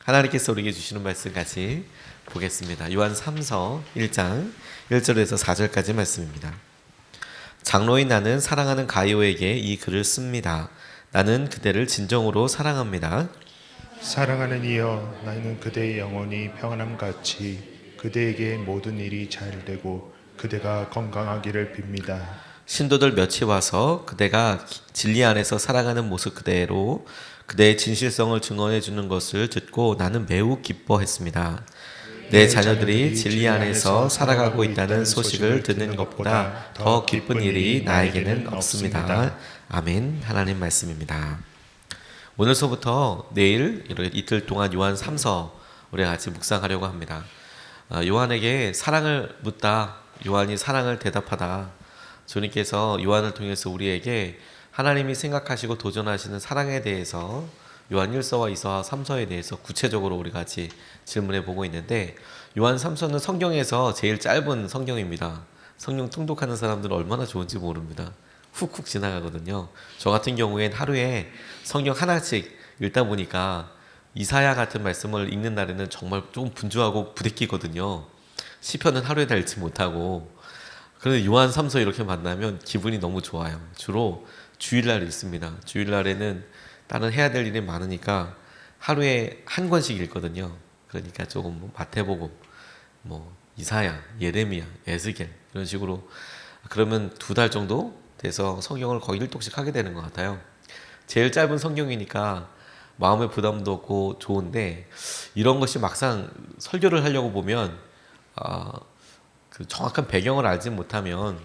하나님께서 우리에게 주시는 말씀 같이 보겠습니다. 요한 3서 1장 1절에서 4절까지 말씀입니다. 장로인 나는 사랑하는 가이오에게 이 글을 씁니다. 나는 그대를 진정으로 사랑합니다. 사랑하는 이여, 나는 그대의 영혼이 평안함같이 그대에게 모든 일이 잘되고 그대가 건강하기를 빕니다. 신도들 몇이 와서 그대가 진리 안에서 살아가는 모습 그대로 그대의 진실성을 증언해 주는 것을 듣고 나는 매우 기뻐했습니다. 내 자녀들이 진리 안에서 살아가고 있다는 소식을 듣는 것보다 더 기쁜 일이 나에게는 없습니다. 아멘. 하나님 말씀입니다. 오늘서부터 내일 이틀 동안 요한 3서 우리가 같이 묵상하려고 합니다. 요한에게 사랑을 묻다, 요한이 사랑을 대답하다. 주님께서 요한을 통해서 우리에게 하나님이 생각하시고 도전하시는 사랑에 대해서 요한 1서와 2서와 3서에 대해서 구체적으로 우리 같이 질문해 보고 있는데, 요한 3서는 성경에서 제일 짧은 성경입니다. 성경 통독하는 사람들은 얼마나 좋은지 모릅니다. 훅훅 지나가거든요. 저 같은 경우엔 하루에 성경 하나씩 읽다 보니까 이사야 같은 말씀을 읽는 날에는 정말 좀 분주하고 부대끼거든요. 시편은 하루에 다 읽지 못하고. 그런데 요한 3서 이렇게 만나면 기분이 너무 좋아요. 주로 주일날 읽습니다. 주일날에는 다른 해야 될 일이 많으니까 하루에 한 권씩 읽거든요. 그러니까 조금 마태복음, 이사야, 예레미야, 에스겔 이런 식으로, 그러면 2달 정도 돼서 성경을 거의 1독씩 하게 되는 것 같아요. 제일 짧은 성경이니까 마음의 부담도 없고 좋은데, 이런 것이 막상 설교를 하려고 보면 그 정확한 배경을 알지 못하면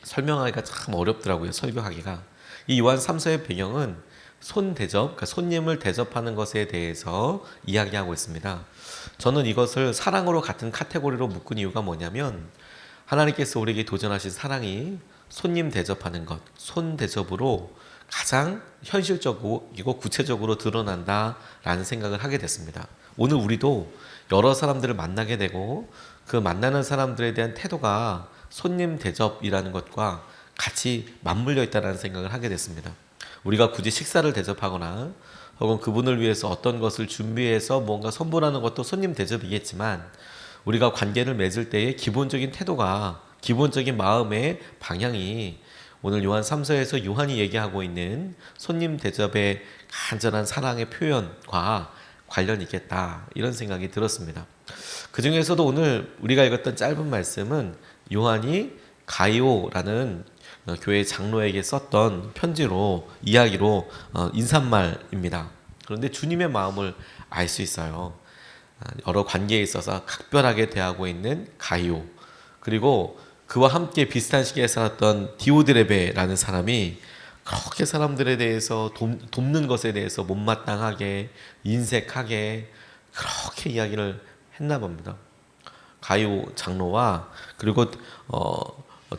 설명하기가 참 어렵더라고요. 설교하기가. 이 요한 3서의 배경은 손대접, 그러니까 손님을 대접하는 것에 대해서 이야기하고 있습니다. 저는 이것을 사랑으로 같은 카테고리로 묶은 이유가 뭐냐면, 하나님께서 우리에게 도전하신 사랑이 손님 대접하는 것, 손대접으로 가장 현실적이고 구체적으로 드러난다라는 생각을 하게 됐습니다. 오늘 우리도 여러 사람들을 만나게 되고 그 만나는 사람들에 대한 태도가 손님 대접이라는 것과 같이 맞물려 있다는 생각을 하게 됐습니다. 우리가 굳이 식사를 대접하거나 혹은 그분을 위해서 어떤 것을 준비해서 뭔가 선물하는 것도 손님 대접이겠지만, 우리가 관계를 맺을 때의 기본적인 태도가, 기본적인 마음의 방향이 오늘 요한 3서에서 요한이 얘기하고 있는 손님 대접의 간절한 사랑의 표현과 관련이 있겠다, 이런 생각이 들었습니다. 그 중에서도 오늘 우리가 읽었던 짧은 말씀은 요한이 가이오라는 교회 장로에게 썼던 편지로, 이야기로 인사말입니다. 그런데 주님의 마음을 알 수 있어요. 여러 관계에 있어서 각별하게 대하고 있는 가이오, 그리고 그와 함께 비슷한 시기에 살았던 디오드레베라는 사람이 그렇게 사람들에 대해서 돕는 것에 대해서 못마땅하게, 인색하게 그렇게 이야기를 했나 봅니다. 가이오 장로와 그리고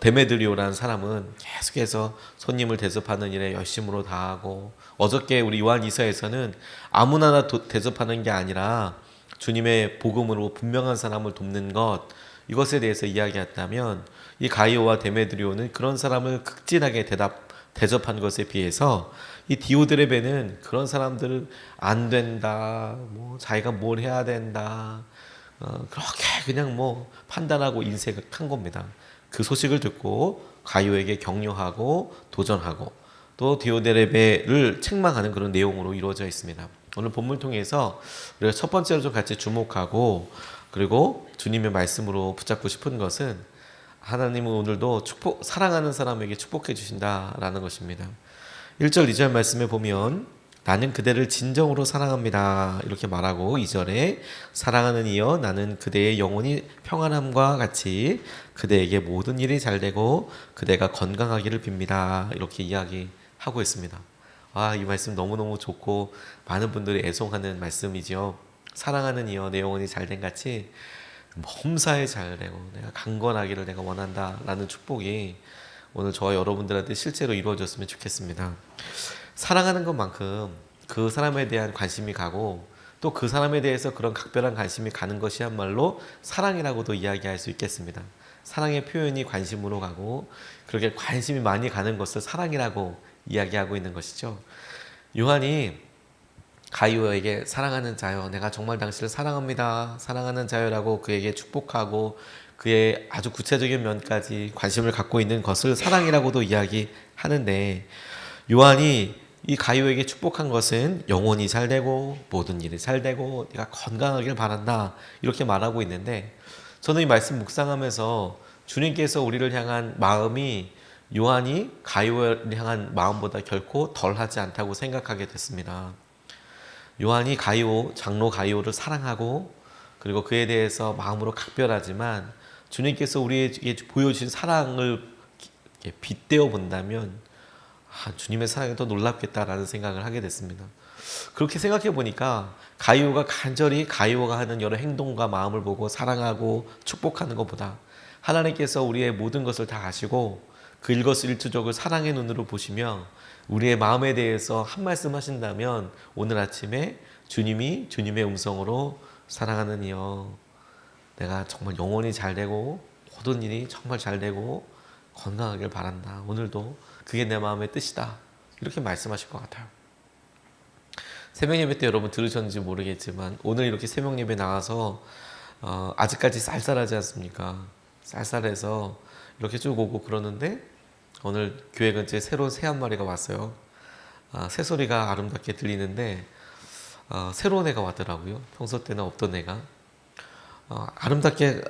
데메드리오라는 사람은 계속해서 손님을 대접하는 일에 열심으로 다하고, 어저께 우리 요한 2서에서는 아무나 대접하는 게 아니라 주님의 복음으로 분명한 사람을 돕는 것, 이것에 대해서 이야기했다면, 이 가이오와 데메드리오는 그런 사람을 극진하게 대접한 것에 비해서 이 디오드레베는 그런 사람들을 안 된다, 자기가 뭘 해야 된다, 그렇게 그냥 판단하고 인색한 겁니다. 그 소식을 듣고 가이오에게 격려하고 도전하고 또 디오드레베를 책망하는 그런 내용으로 이루어져 있습니다. 오늘 본문을 통해서 우리가 첫 번째로 좀 같이 주목하고, 그리고 주님의 말씀으로 붙잡고 싶은 것은, 하나님은 오늘도 사랑하는 사람에게 축복해 주신다라는 것입니다. 1절 2절 말씀에 보면 나는 그대를 진정으로 사랑합니다 이렇게 말하고, 2절에 사랑하는 이여, 나는 그대의 영혼이 평안함과 같이 그대에게 모든 일이 잘되고 그대가 건강하기를 빕니다 이렇게 이야기하고 있습니다. 이 말씀 너무너무 좋고 많은 분들이 애송하는 말씀이죠. 사랑하는 이여, 내 영혼이 잘된 같이 범사에 잘되고 내가 강건하기를 내가 원한다 라는 축복이 오늘 저와 여러분들한테 실제로 이루어졌으면 좋겠습니다. 사랑하는 것만큼 그 사람에 대한 관심이 가고, 또 그 사람에 대해서 그런 각별한 관심이 가는 것이야말로 사랑이라고도 이야기할 수 있겠습니다. 사랑의 표현이 관심으로 가고, 그렇게 관심이 많이 가는 것을 사랑이라고 이야기하고 있는 것이죠. 요한이 가이오에게 사랑하는 자여, 내가 정말 당신을 사랑합니다. 사랑하는 자여라고 그에게 축복하고 그의 아주 구체적인 면까지 관심을 갖고 있는 것을 사랑이라고도 이야기하는데, 요한이 이 가이오에게 축복한 것은 영혼이 잘 되고 모든 일이 잘 되고 네가 건강하길 바란다, 이렇게 말하고 있는데, 저는 이 말씀 묵상하면서 주님께서 우리를 향한 마음이 요한이 가이오를 향한 마음보다 결코 덜하지 않다고 생각하게 됐습니다. 요한이 장로 가이오를 사랑하고 그리고 그에 대해서 마음으로 각별하지만, 주님께서 우리에게 보여주신 사랑을 빗대어 본다면 주님의 사랑이 더 놀랍겠다라는 생각을 하게 됐습니다. 그렇게 생각해 보니까 가이오가 간절히 가이오가 하는 여러 행동과 마음을 보고 사랑하고 축복하는 것보다, 하나님께서 우리의 모든 것을 다 아시고 그 일거수일투족을 사랑의 눈으로 보시며 우리의 마음에 대해서 한 말씀 하신다면, 오늘 아침에 주님이 주님의 음성으로 사랑하는 이여, 내가 정말 영혼이 잘 되고 모든 일이 정말 잘 되고 건강하길 바란다. 오늘도 그게 내 마음의 뜻이다. 이렇게 말씀하실 것 같아요. 새벽 예배 때 여러분 들으셨는지 모르겠지만, 오늘 이렇게 새벽 예배 나와서 아직까지 쌀쌀하지 않습니까? 쌀쌀해서 이렇게 쭉 오고 그러는데, 오늘 교회 근처에 새로운 새 한 마리가 왔어요. 새소리가 아름답게 들리는데 새로운 애가 왔더라고요. 평소 때는 없던 애가 아름답게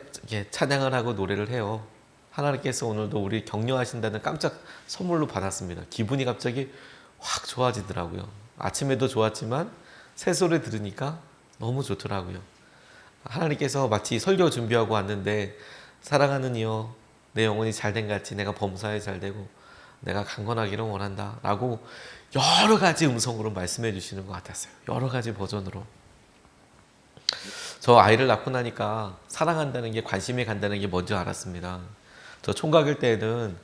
찬양을 하고 노래를 해요. 하나님께서 오늘도 우리 격려하신다는 깜짝 선물로 받았습니다. 기분이 갑자기 확 좋아지더라고요. 아침에도 좋았지만 새소리 들으니까 너무 좋더라고요. 하나님께서 마치 설교 준비하고 왔는데, 사랑하는 이여, 내 영혼이 잘된 같이 내가 범사에 잘되고 내가 강건하기를 원한다 라고 여러 가지 음성으로 말씀해 주시는 것 같았어요. 여러 가지 버전으로. 저 아이를 낳고 나니까 사랑한다는 게, 관심이 간다는 게 뭔지 알았습니다. 저 총각일 때는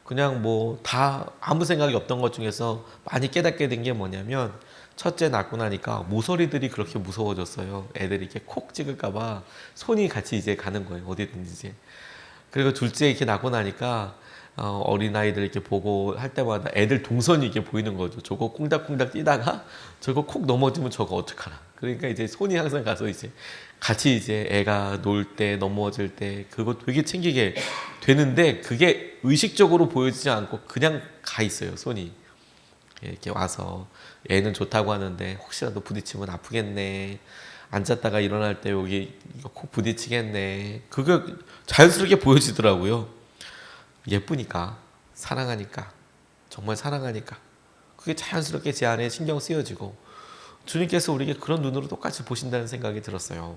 그냥 뭐 다 아무 생각이 없던 것 중에서 많이 깨닫게 된 게 뭐냐면, 첫째 낳고 나니까 모서리들이 그렇게 무서워졌어요. 애들이 이렇게 콕 찍을까봐 손이 같이 이제 가는 거예요. 어디든지 이제. 그리고 둘째 이렇게 낳고 나니까 어린아이들 이렇게 보고 할 때마다 애들 동선이 이렇게 보이는 거죠. 저거 콩닥콩닥 뛰다가 저거 콕 넘어지면 저거 어떡하나. 그러니까 이제 손이 항상 가서 이제 같이 이제 애가 놀 때, 넘어질 때 그거 되게 챙기게 되는데, 그게 의식적으로 보여지지 않고 그냥 가 있어요. 손이 이렇게 와서 애는 좋다고 하는데 혹시라도 부딪히면 아프겠네, 앉았다가 일어날 때 여기 이거 콕 부딪히겠네, 그거 자연스럽게 보여지더라고요. 예쁘니까, 사랑하니까, 정말 사랑하니까 그게 자연스럽게 제 안에 신경 쓰여지고, 주님께서 우리에게 그런 눈으로 똑같이 보신다는 생각이 들었어요.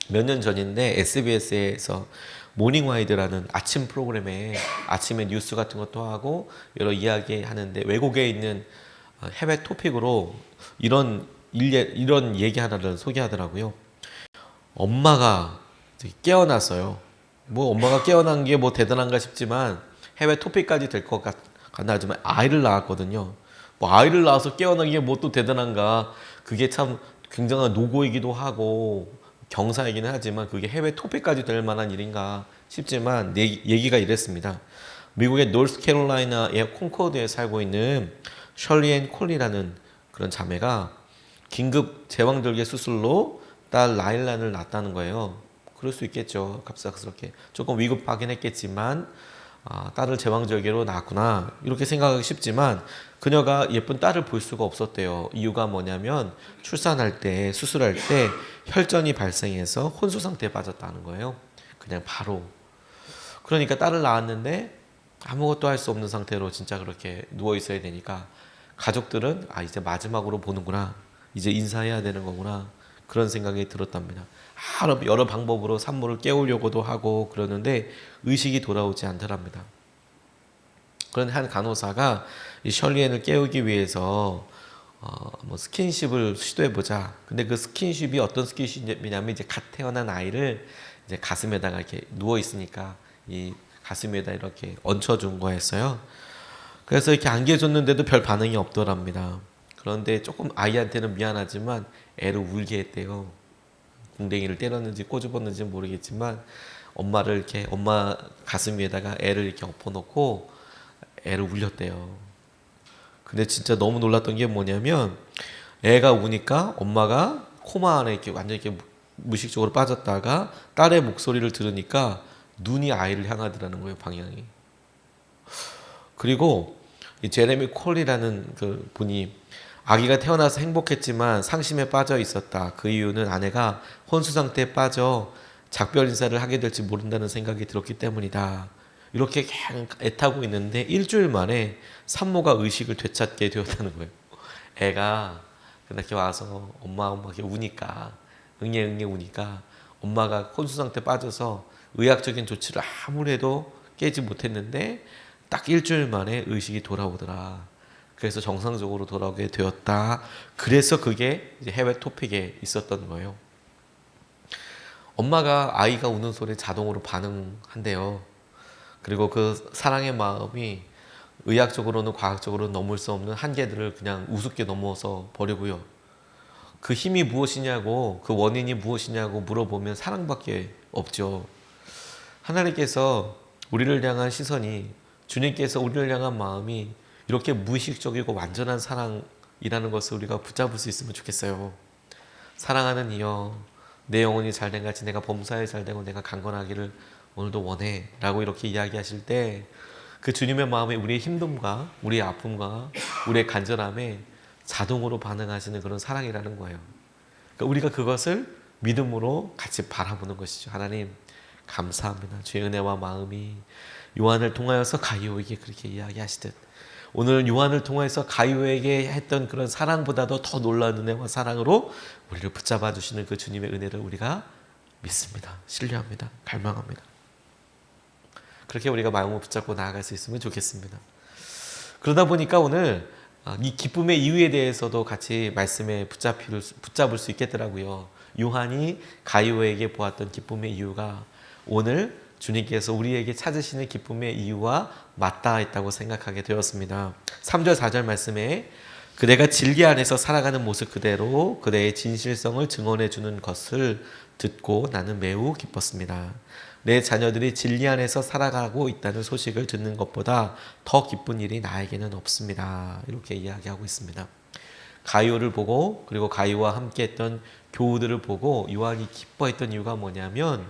몇 년 전인데 SBS에서 모닝와이드라는 아침 프로그램에 아침에 뉴스 같은 것도 하고 여러 이야기 하는데, 외국에 있는 해외 토픽으로 이런 얘기 하나를 소개하더라고요. 엄마가 깨어났어요. 뭐 엄마가 깨어난 게 뭐 대단한가 싶지만 해외 토픽까지 될 것 같나 하지만 아이를 낳았거든요. 뭐 아이를 낳아서 깨어난 게 뭐 또 대단한가. 그게 참 굉장한 노고이기도 하고 경사이기는 하지만 그게 해외 토픽까지 될 만한 일인가 싶지만, 얘기가 이랬습니다. 미국의 노스캐롤라이나의 콩코드에 살고 있는 셜리 앤 콜리라는 그런 자매가 긴급 제왕절개 수술로 딸 라일란을 낳았다는 거예요. 그럴 수 있겠죠. 갑작스럽게 조금 위급하긴 했겠지만 딸을 제왕절개로 낳았구나 이렇게 생각하기 쉽지만, 그녀가 예쁜 딸을 볼 수가 없었대요. 이유가 뭐냐면 출산할 때, 수술할 때 혈전이 발생해서 혼수 상태에 빠졌다는 거예요. 그냥 바로. 그러니까 딸을 낳았는데 아무것도 할 수 없는 상태로 진짜 그렇게 누워 있어야 되니까 가족들은 이제 마지막으로 보는구나, 이제 인사해야 되는 거구나, 그런 생각이 들었답니다. 여러 방법으로 산모를 깨우려고도 하고 그러는데 의식이 돌아오지 않더랍니다. 그런데 한 간호사가 이 셜리앤을 깨우기 위해서 뭐 스킨십을 시도해보자. 근데 그 스킨십이 어떤 스킨십이냐면, 이제 갓 태어난 아이를 이제 가슴에다가 이렇게 누워 있으니까 이 가슴에다 이렇게 얹혀준 거였어요. 그래서 이렇게 안겨줬는데도 별 반응이 없더랍니다. 그런데 조금 아이한테는 미안하지만 애를 울게 했대요. 궁뎅이를 때렸는지 꼬집었는지 모르겠지만 엄마를 이렇게 엄마 가슴 위에다가 애를 이렇게 엎어놓고 애를 울렸대요. 근데 진짜 너무 놀랐던 게 뭐냐면, 애가 우니까 엄마가 코마 안에 이렇게 완전 이렇게 무의식적으로 빠졌다가 딸의 목소리를 들으니까 눈이 아이를 향하더라는 거예요, 방향이. 그리고 이 제레미 콜이라는 그 분이 아기가 태어나서 행복했지만 상심에 빠져 있었다. 그 이유는 아내가 혼수 상태에 빠져 작별 인사를 하게 될지 모른다는 생각이 들었기 때문이다. 이렇게 그냥 애타고 있는데 일주일 만에 산모가 의식을 되찾게 되었다는 거예요. 애가 이렇게 와서 엄마 이렇게 우니까 응애 우니까 엄마가 혼수 상태 빠져서 의학적인 조치를 아무리 해도 깨지 못했는데 딱 일주일 만에 의식이 돌아오더라. 그래서 정상적으로 돌아오게 되었다. 그래서 그게 이제 해외 토픽에 있었던 거예요. 엄마가 아이가 우는 소리에 자동으로 반응한대요. 그리고 그 사랑의 마음이 의학적으로는 과학적으로는 넘을 수 없는 한계들을 그냥 우습게 넘어서 버리고요. 그 힘이 무엇이냐고, 그 원인이 무엇이냐고 물어보면 사랑밖에 없죠. 하나님께서 우리를 향한 시선이, 주님께서 우리를 향한 마음이 이렇게 무의식적이고 완전한 사랑이라는 것을 우리가 붙잡을 수 있으면 좋겠어요. 사랑하는 이여, 내 영혼이 잘된 같이 내가 범사에 잘되고 내가 강건하기를 오늘도 원해 라고 이렇게 이야기하실 때 그 주님의 마음에 우리의 힘듦과 우리의 아픔과 우리의 간절함에 자동으로 반응하시는 그런 사랑이라는 거예요. 그러니까 우리가 그것을 믿음으로 같이 바라보는 것이죠. 하나님 감사합니다. 주의 은혜와 마음이 요한을 통하여서 가이오에게 그렇게 이야기하시듯 오늘 요한을 통해서 가이오에게 했던 그런 사랑보다도 더 놀라운 은혜와 사랑으로 우리를 붙잡아 주시는 그 주님의 은혜를 우리가 믿습니다. 신뢰합니다. 갈망합니다. 그렇게 우리가 마음을 붙잡고 나아갈 수 있으면 좋겠습니다. 그러다 보니까 오늘 이 기쁨의 이유에 대해서도 같이 말씀에 붙잡을 수 있겠더라고요. 요한이 가이오에게 보았던 기쁨의 이유가 오늘 주님께서 우리에게 찾으시는 기쁨의 이유와 맞닿아 있다고 생각하게 되었습니다. 3절 4절 말씀에 그대가 진리 안에서 살아가는 모습 그대로 그대의 진실성을 증언해 주는 것을 듣고 나는 매우 기뻤습니다. 내 자녀들이 진리 안에서 살아가고 있다는 소식을 듣는 것보다 더 기쁜 일이 나에게는 없습니다. 이렇게 이야기하고 있습니다. 가이오를 보고 그리고 가이오와 함께 했던 교우들을 보고 요한이 기뻐했던 이유가 뭐냐면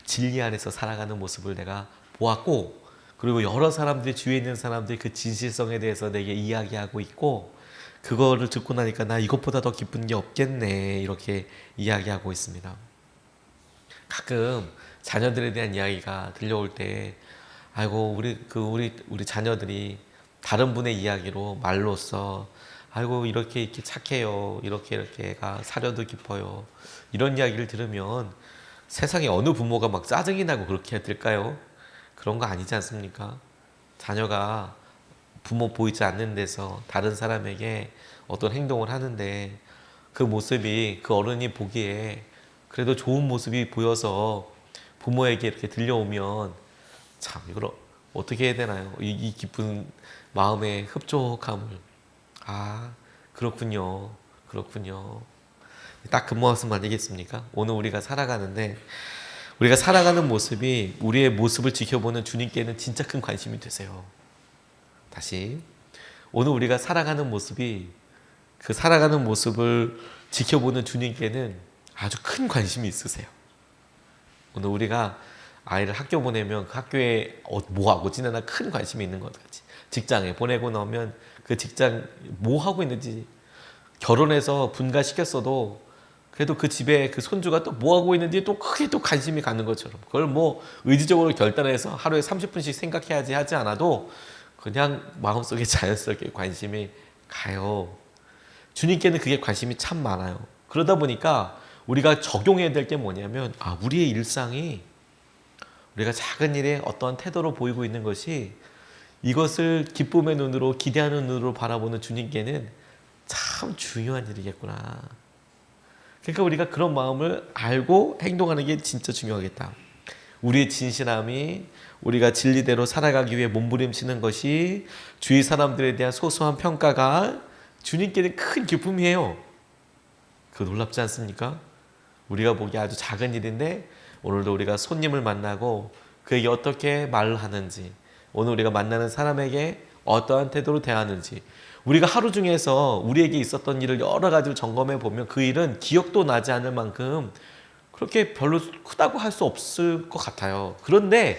진리 안에서 살아가는 모습을 내가 보았고 그리고 여러 사람들이 주위에 있는 사람들이 그 진실성에 대해서 내게 이야기하고 있고 그거를 듣고 나니까 나 이것보다 더 기쁜 게 없겠네 이렇게 이야기하고 있습니다. 가끔 자녀들에 대한 이야기가 들려올 때 아이고 우리 자녀들이 다른 분의 이야기로 말로써 아이고 이렇게 착해요 이렇게 애가 사려도 깊어요 이런 이야기를 들으면 세상에 어느 부모가 막 짜증이 나고 그렇게 될까요? 그런 거 아니지 않습니까? 자녀가 부모 보이지 않는 데서 다른 사람에게 어떤 행동을 하는데 그 모습이 그 어른이 보기에 그래도 좋은 모습이 보여서 부모에게 이렇게 들려오면 참 이걸 어떻게 해야 되나요? 이 기쁜 마음의 흡족함을 그렇군요. 딱 그 모습 아니겠습니까? 오늘 우리가 살아가는데 우리가 살아가는 모습이 우리의 모습을 지켜보는 주님께는 진짜 큰 관심이 되세요. 다시 오늘 우리가 살아가는 모습이 그 살아가는 모습을 지켜보는 주님께는 아주 큰 관심이 있으세요. 오늘 우리가 아이를 학교 보내면 그 학교에 뭐하고 지내나 큰 관심이 있는 것 같이 직장에 보내고 나면 그 직장 뭐하고 있는지 결혼해서 분가시켰어도 그래도 그 집에 그 손주가 또 뭐하고 있는지 또 크게 또 관심이 가는 것처럼 그걸 뭐 의지적으로 결단해서 하루에 30분씩 생각해야지 하지 않아도 그냥 마음속에 자연스럽게 관심이 가요. 주님께는 그게 관심이 참 많아요. 그러다 보니까 우리가 적용해야 될 게 뭐냐면 우리의 일상이 우리가 작은 일에 어떠한 태도로 보이고 있는 것이 이것을 기쁨의 눈으로 기대하는 눈으로 바라보는 주님께는 참 중요한 일이겠구나. 그러니까 우리가 그런 마음을 알고 행동하는 게 진짜 중요하겠다. 우리의 진실함이 우리가 진리대로 살아가기 위해 몸부림치는 것이 주위 사람들에 대한 소소한 평가가 주님께는 큰 기쁨이에요. 그거 놀랍지 않습니까? 우리가 보기에 아주 작은 일인데 오늘도 우리가 손님을 만나고 그에게 어떻게 말을 하는지 오늘 우리가 만나는 사람에게 어떠한 태도로 대하는지 우리가 하루 중에서 우리에게 있었던 일을 여러 가지를 점검해 보면 그 일은 기억도 나지 않을 만큼 그렇게 별로 크다고 할 수 없을 것 같아요. 그런데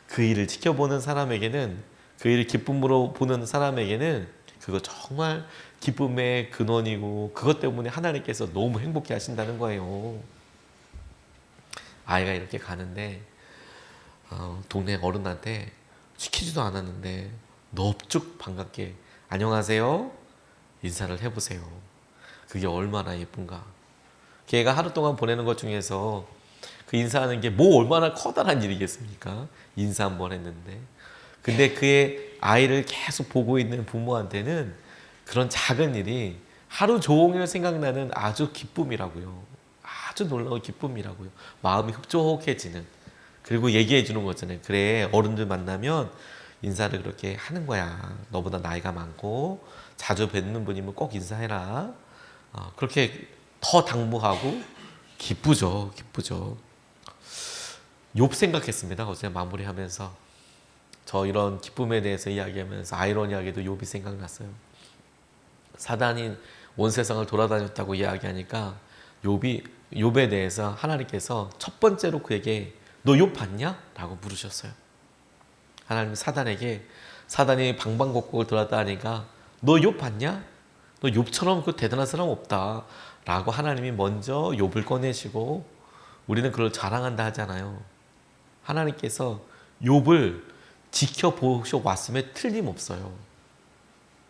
그 일을 지켜보는 사람에게는, 그 일을 기쁨으로 보는 사람에게는 그거 정말 기쁨의 근원이고 그것 때문에 하나님께서 너무 행복해 하신다는 거예요. 아이가 이렇게 가는데 동네 어른한테 시키지도 않았는데 넙죽 반갑게 안녕하세요 인사를 해보세요. 그게 얼마나 예쁜가. 걔가 하루 동안 보내는 것 중에서 그 인사하는 게 뭐 얼마나 커다란 일이겠습니까? 인사 한번 했는데. 근데 그의 아이를 계속 보고 있는 부모한테는 그런 작은 일이 하루 종일 생각나는 아주 기쁨이라고요. 아주 놀라운 기쁨이라고요. 마음이 흡족해지는. 그리고 얘기해 주는 거잖아요. 그래, 어른들 만나면 인사를 그렇게 하는 거야. 너보다 나이가 많고 자주 뵙는 분이면 꼭 인사해라. 그렇게 더 당부하고 기쁘죠. 기쁘죠. 욥 생각했습니다. 어제 마무리하면서. 저 이런 기쁨에 대해서 이야기하면서 아이러니하게도 욥이 생각났어요. 사단이 온 세상을 돌아다녔다고 이야기하니까 욥에 대해서 하나님께서 첫 번째로 그에게 너 욥 봤냐? 라고 물으셨어요. 하나님이 사단에게, 사단이 방방곡곡을 돌아다니니까 너 욥 봤냐? 너 욥처럼 그 대단한 사람 없다 라고 하나님이 먼저 욥을 꺼내시고, 우리는 그걸 자랑한다 하잖아요. 하나님께서 욥을 지켜보셔 왔음에 틀림없어요.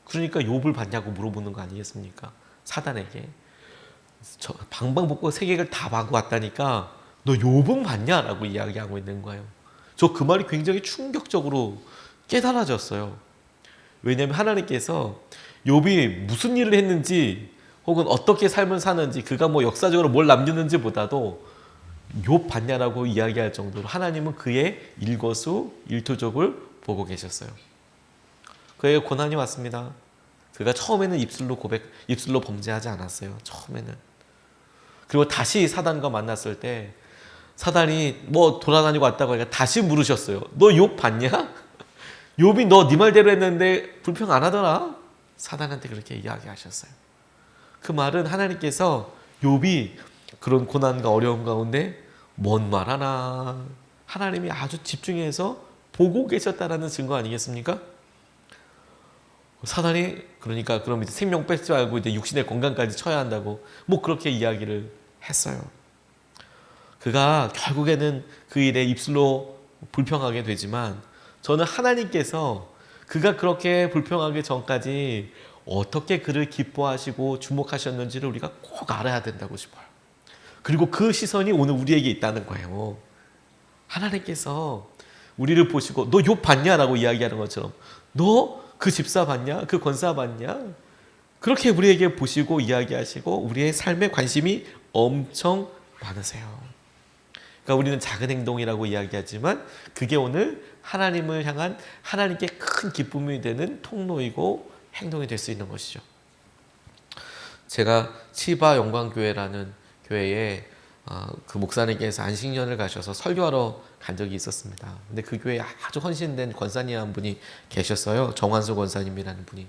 그러니까 욥을 봤냐고 물어보는 거 아니겠습니까? 사단에게. 저 방방곡곡 세계를 다 봐고 왔다니까 너 욥은 봤냐? 라고 이야기하고 있는 거예요. 저 그 말이 굉장히 충격적으로 깨달아졌어요. 왜냐하면 하나님께서 욥이 무슨 일을 했는지 혹은 어떻게 삶을 사는지, 그가 뭐 역사적으로 뭘 남겼는지 보다도 욥 봤냐라고 이야기할 정도로 하나님은 그의 일거수일투족을 보고 계셨어요. 그의 고난이 왔습니다. 그가 처음에는 입술로 범죄하지 않았어요. 처음에는. 그리고 다시 사단과 만났을 때 사단이 뭐 돌아다니고 왔다고 하니까 다시 물으셨어요. 너 욥 봤냐? 욥이 너 네 말대로 했는데 불평 안 하더라? 사단한테 그렇게 이야기하셨어요. 그 말은 하나님께서 욥이 그런 고난과 어려움 가운데 뭔 말 하나, 하나님이 아주 집중해서 보고 계셨다라는 증거 아니겠습니까? 사단이 그러니까 그럼 이제 생명 뺏지 말고 이제 육신의 건강까지 쳐야 한다고 뭐 그렇게 이야기를 했어요. 그가 결국에는 그 일에 입술로 불평하게 되지만, 저는 하나님께서 그가 그렇게 불평하기 전까지 어떻게 그를 기뻐하시고 주목하셨는지를 우리가 꼭 알아야 된다고 싶어요. 그리고 그 시선이 오늘 우리에게 있다는 거예요. 하나님께서 우리를 보시고 너 욥 봤냐? 라고 이야기하는 것처럼 너 그 집사 봤냐? 그 권사 봤냐? 그렇게 우리에게 보시고 이야기하시고 우리의 삶에 관심이 엄청 많으세요. 그러니까 우리는 작은 행동이라고 이야기하지만 그게 오늘 하나님을 향한 하나님께 큰 기쁨이 되는 통로이고 행동이 될 수 있는 것이죠. 제가 치바 영광교회라는 교회에 그 목사님께서 안식년을 가셔서 설교하러 간 적이 있었습니다. 근데 그 교회에 아주 헌신된 권사님 한 분이 계셨어요. 정환수 권사님이라는 분이.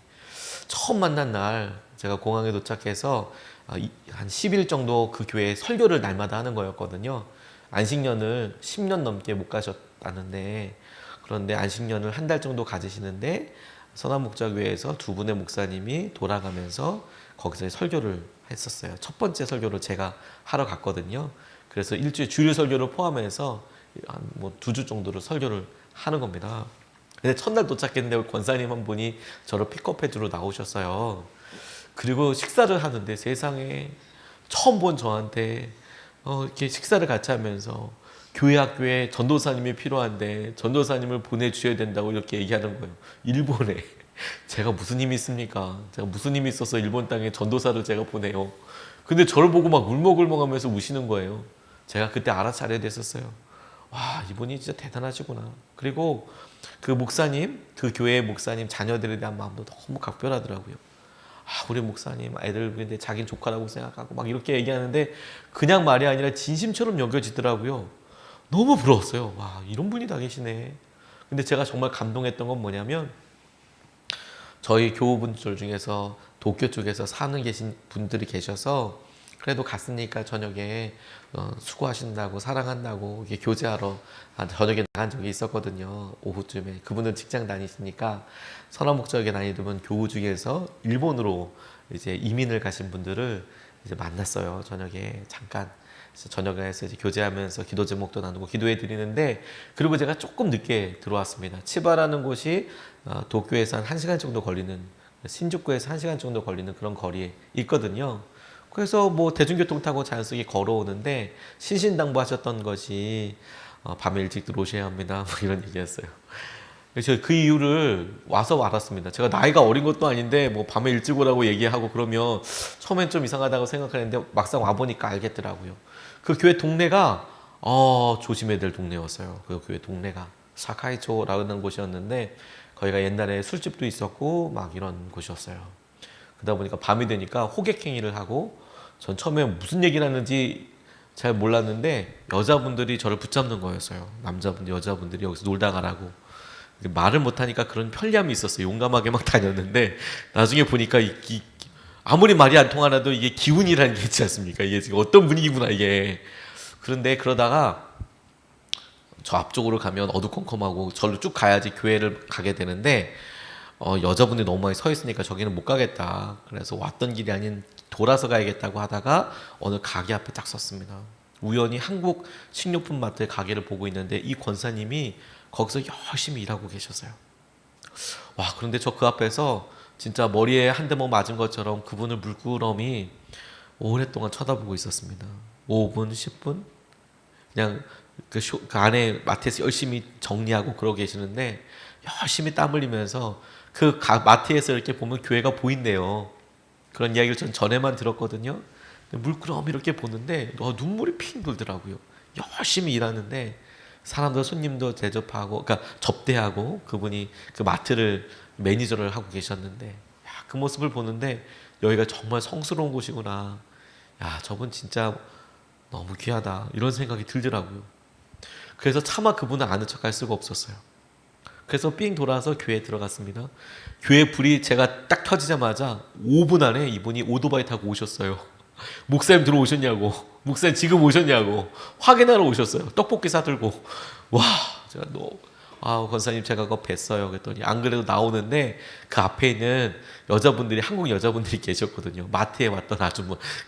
처음 만난 날 제가 공항에 도착해서 한 10일 정도 그 교회에 설교를 날마다 하는 거였거든요. 안식년을 10년 넘게 못 가셨다는데, 그런데 안식년을 한 달 정도 가지시는데 선한목자교회에서 두 분의 목사님이 돌아가면서 거기서 설교를 했었어요. 첫 번째 설교를 제가 하러 갔거든요. 그래서 일주일 주일 설교를 포함해서 한 뭐 2주 정도로 설교를 하는 겁니다. 근데 첫날 도착했는데 권사님 한 분이 저를 픽업해주러 나오셨어요. 그리고 식사를 하는데 세상에 처음 본 저한테 이렇게 식사를 같이 하면서 교회 학교에 전도사님이 필요한데 전도사님을 보내주셔야 된다고 이렇게 얘기하는 거예요. 일본에. 제가 무슨 힘이 있습니까? 제가 무슨 힘이 있어서 일본 땅에 전도사를 제가 보내요. 근데 저를 보고 막 울먹울먹하면서 우시는 거예요. 제가 그때 알아차려야 됐었어요. 와, 이분이 진짜 대단하시구나. 그리고 그 목사님, 그 교회의 목사님 자녀들에 대한 마음도 너무 각별하더라고요. 우리 목사님 애들 근데 자기는 조카라고 생각하고 막 이렇게 얘기하는데 그냥 말이 아니라 진심처럼 여겨지더라고요. 너무 부러웠어요. 와, 이런 분이 다 계시네. 근데 제가 정말 감동했던 건 뭐냐면 저희 교우분들 중에서 도쿄 쪽에서 사는 계신 분들이 계셔서 그래도 갔으니까 저녁에 수고하신다고 사랑한다고 이렇게 교제하러 저녁에 나간 적이 있었거든요. 오후쯤에. 그분은 직장 다니시니까 선화목적에 다니던 교우 중에서 일본으로 이제 이민을 가신 분들을 이제 만났어요. 저녁에 잠깐. 그래서 저녁에서 이제 교제하면서 기도 제목도 나누고 기도해 드리는데, 그리고 제가 조금 늦게 들어왔습니다. 치바라는 곳이 도쿄에서 한 1시간 정도 걸리는, 신주쿠에서 1시간 정도 걸리는 그런 거리에 있거든요. 그래서 뭐 대중교통 타고 자연스럽게 걸어오는데 신신당부하셨던 것이 밤에 일찍 들어오셔야 합니다. 뭐 이런 얘기였어요. 그래서 그 이유를 와서 알았습니다. 제가 나이가 어린 것도 아닌데 뭐 밤에 일찍 오라고 얘기하고 그러면 처음엔 좀 이상하다고 생각했는데 막상 와보니까 알겠더라고요. 그 교회 동네가 조심해야 될 동네였어요. 그 교회 동네가 사카이초라는 곳이었는데 거기가 옛날에 술집도 있었고 막 이런 곳이었어요. 그러다 보니까 밤이 되니까 호객행위를 하고, 전 처음에 무슨 얘기를 하는지 잘 몰랐는데 여자분들이 저를 붙잡는 거였어요. 남자분들, 여자분들이 여기서 놀다 가라고. 말을 못하니까 그런 편리함이 있었어요. 용감하게 막 다녔는데 나중에 보니까 아무리 말이 안 통하라도 이게 기운이라는 게 있지 않습니까? 이게 지금 어떤 분위기구나 이게. 그런데 그러다가 저 앞쪽으로 가면 어두컴컴하고 절로 쭉 가야지 교회를 가게 되는데 여자분들이 너무 많이 서 있으니까 저기는 못 가겠다. 그래서 왔던 길이 아닌 돌아서 가야겠다고 하다가 어느 가게 앞에 딱 섰습니다. 우연히 한국 식료품 마트의 가게를 보고 있는데 이 권사님이 거기서 열심히 일하고 계셨어요. 와, 그런데 저 그 앞에서 진짜 머리에 한 대 뭐 맞은 것처럼 그분을 물끄러미 오랫동안 쳐다보고 있었습니다. 5분, 10분? 그냥 그 안에 마트에서 열심히 정리하고 그러고 계시는데 열심히 땀 흘리면서 그 마트에서 이렇게 보면 교회가 보인대요. 그런 이야기를 전 전에만 들었거든요. 물끄러미 이렇게 보는데 눈물이 핑 돌더라고요. 열심히 일하는데 사람들, 손님도 대접하고, 그러니까 접대하고, 그분이 그 마트를 매니저를 하고 계셨는데, 그 모습을 보는데 여기가 정말 성스러운 곳이구나. 야, 저분 진짜 너무 귀하다. 이런 생각이 들더라고요. 그래서 차마 그분을 아는 척할 수가 없었어요. 그래서 삥 돌아서 교회에 들어갔습니다. 교회 불이 제가 딱 켜지자마자 5분 안에 이분이 오토바이 타고 오셨어요. 목사님 들어오셨냐고, 목사님 지금 오셨냐고 확인하러 오셨어요. 떡볶이 사들고. 와, 제가 권사님 제가 그거 뵀어요. 그랬더니 안 그래도 나오는데 그 앞에 있는 여자분들이, 한국 여자분들이 계셨거든요. 마트에 왔던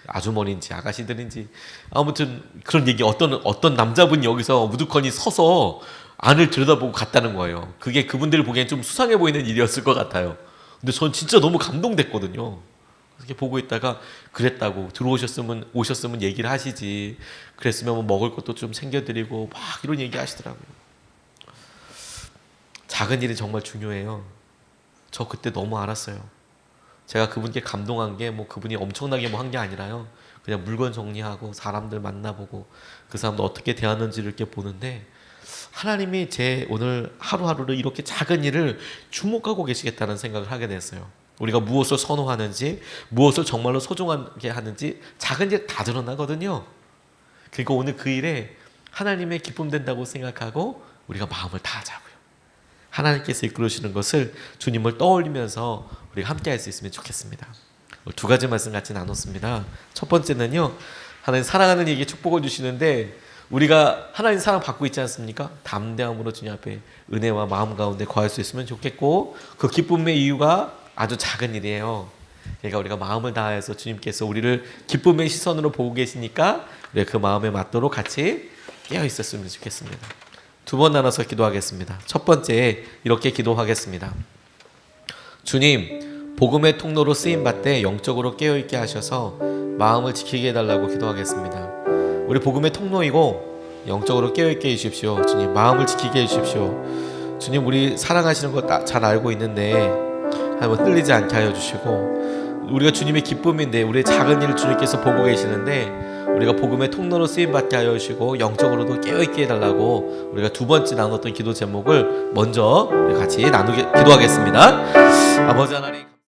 아주머니인지 아가씨들인지 아무튼 그런 얘기, 어떤 남자분이 여기서 우두커니 서서 안을 들여다보고 갔다는 거예요. 그게 그분들 보기엔 좀 수상해 보이는 일이었을 것 같아요. 근데 전 진짜 너무 감동됐거든요. 이렇게 보고 있다가 그랬다고, 오셨으면 얘기를 하시지, 그랬으면 뭐 먹을 것도 좀 챙겨드리고 막 이런 얘기 하시더라고요. 작은 일이 정말 중요해요. 저 그때 너무 알았어요. 제가 그분께 감동한 게 뭐 그분이 엄청나게 뭐 한 게 아니라요. 그냥 물건 정리하고 사람들 만나보고 그 사람들 어떻게 대하는지를 이렇게 보는데, 하나님이 제 오늘 하루하루를 이렇게 작은 일을 주목하고 계시겠다는 생각을 하게 됐어요. 우리가 무엇을 선호하는지, 무엇을 정말로 소중하게 하는지 작은 일 다 드러나거든요. 그러니까 오늘 그 일에 하나님의 기쁨 된다고 생각하고 우리가 마음을 다하자고요. 하나님께서 이끌으시는 것을, 주님을 떠올리면서 우리가 함께 할 수 있으면 좋겠습니다. 두 가지 말씀 같이 나눴습니다. 첫 번째는요, 하나님 사랑하는 이에게 축복을 주시는데 우리가 하나님 사랑 받고 있지 않습니까? 담대함으로 주님 앞에 은혜와 마음 가운데 거할 수 있으면 좋겠고, 그 기쁨의 이유가 아주 작은 일이에요. 그러니까 우리가 마음을 다해서 주님께서 우리를 기쁨의 시선으로 보고 계시니까 우리가 그 마음에 맞도록 같이 깨어 있었으면 좋겠습니다. 두 번 나눠서 기도하겠습니다. 첫 번째, 이렇게 기도하겠습니다. 주님, 복음의 통로로 쓰임받되 영적으로 깨어있게 하셔서 마음을 지키게 해달라고 기도하겠습니다. 우리 복음의 통로이고 영적으로 깨어있게 해주십시오. 주님, 마음을 지키게 해주십시오. 주님, 우리 사랑하시는 거 잘 알고 있는데 한번 흔들리지 않게 하여 주시고, 우리가 주님의 기쁨인데 우리의 작은 일을 주님께서 보고 계시는데 우리가 복음의 통로로 쓰임받게 하여 주시고 영적으로도 깨어있게 해달라고, 우리가 두 번째 나눴던 기도 제목을 먼저 우리 같이 기도하겠습니다. 아버지 하나님,